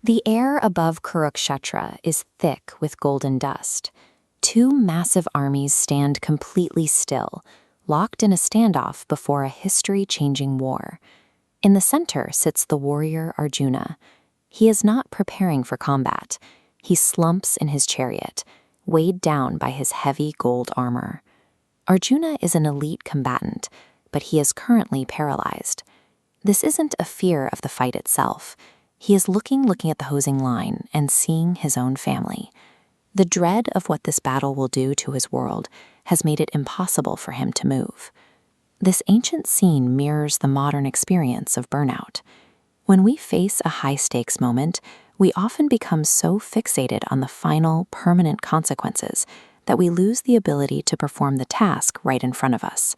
The air above Kurukshetra is thick with golden dust. Two massive armies stand completely still, locked in a standoff before a history-changing war. In the center sits the warrior Arjuna. He is not preparing for combat. He slumps in his chariot, weighed down by his heavy gold armor. Arjuna is an elite combatant, but he is currently paralyzed. This isn't a fear of the fight itself. He is looking at the hosing line and seeing his own family. The dread of what this battle will do to his world has made it impossible for him to move. This ancient scene mirrors the modern experience of burnout. When we face a high-stakes moment, we often become so fixated on the final, permanent consequences that we lose the ability to perform the task right in front of us.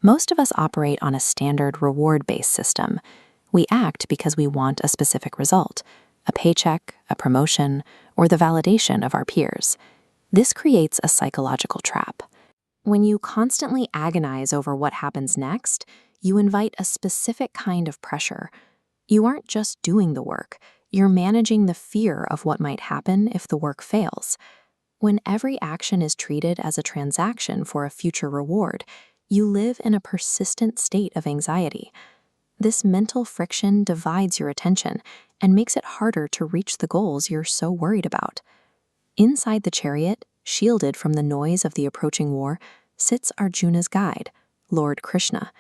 Most of us operate on a standard reward-based system. We act because we want a specific result, a paycheck, a promotion, or the validation of our peers. This creates a psychological trap. When you constantly agonize over what happens next, you invite a specific kind of pressure. You aren't just doing the work, you're managing the fear of what might happen if the work fails. When every action is treated as a transaction for a future reward, you live in a persistent state of anxiety. This mental friction divides your attention and makes it harder to reach the goals you're so worried about. Inside the chariot, shielded from the noise of the approaching war, sits Arjuna's guide, Lord Krishna.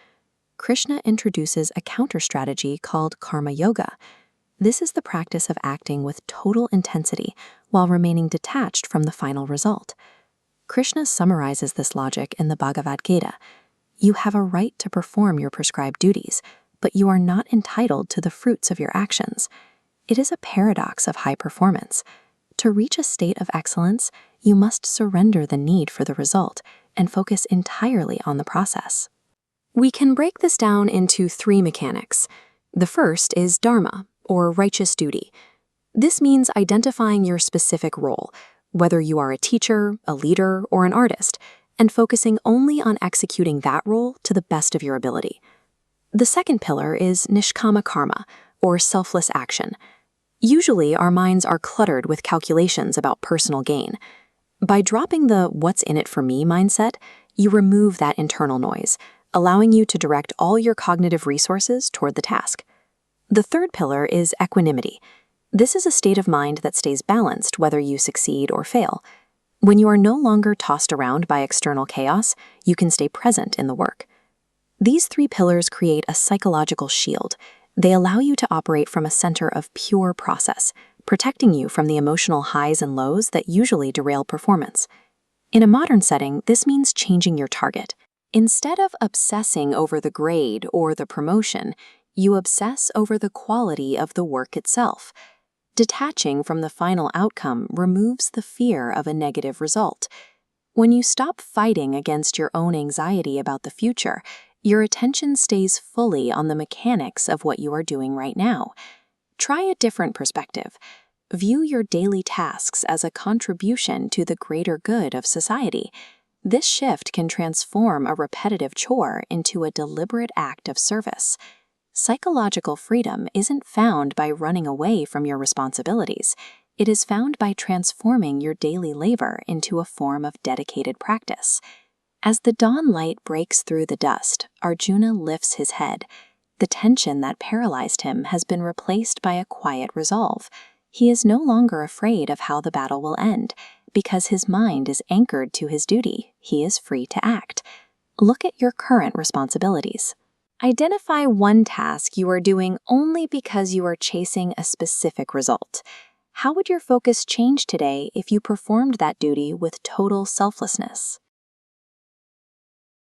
Krishna introduces a counter-strategy called Karma Yoga. This is the practice of acting with total intensity while remaining detached from the final result. Krishna summarizes this logic in the Bhagavad Gita. You have a right to perform your prescribed duties, but you are not entitled to the fruits of your actions. It is a paradox of high performance. To reach a state of excellence, you must surrender the need for the result and focus entirely on the process. We can break this down into three mechanics. The first is Dharma, or righteous duty. This means identifying your specific role, whether you are a teacher, a leader, or an artist, and focusing only on executing that role to the best of your ability. The second pillar is Nishkama Karma, or selfless action. Usually, our minds are cluttered with calculations about personal gain. By dropping the "what's in it for me" mindset, you remove that internal noise, allowing you to direct all your cognitive resources toward the task. The third pillar is equanimity. This is a state of mind that stays balanced whether you succeed or fail. When you are no longer tossed around by external chaos, you can stay present in the work. These three pillars create a psychological shield. They allow you to operate from a center of pure process, protecting you from the emotional highs and lows that usually derail performance. In a modern setting, this means changing your target. Instead of obsessing over the grade or the promotion, you obsess over the quality of the work itself. Detaching from the final outcome removes the fear of a negative result. When you stop fighting against your own anxiety about the future, your attention stays fully on the mechanics of what you are doing right now. Try a different perspective. View your daily tasks as a contribution to the greater good of society. This shift can transform a repetitive chore into a deliberate act of service. Psychological freedom isn't found by running away from your responsibilities. It is found by transforming your daily labor into a form of dedicated practice. As the dawn light breaks through the dust, Arjuna lifts his head. The tension that paralyzed him has been replaced by a quiet resolve. He is no longer afraid of how the battle will end. Because his mind is anchored to his duty, he is free to act. Look at your current responsibilities. Identify one task you are doing only because you are chasing a specific result. How would your focus change today if you performed that duty with total selflessness?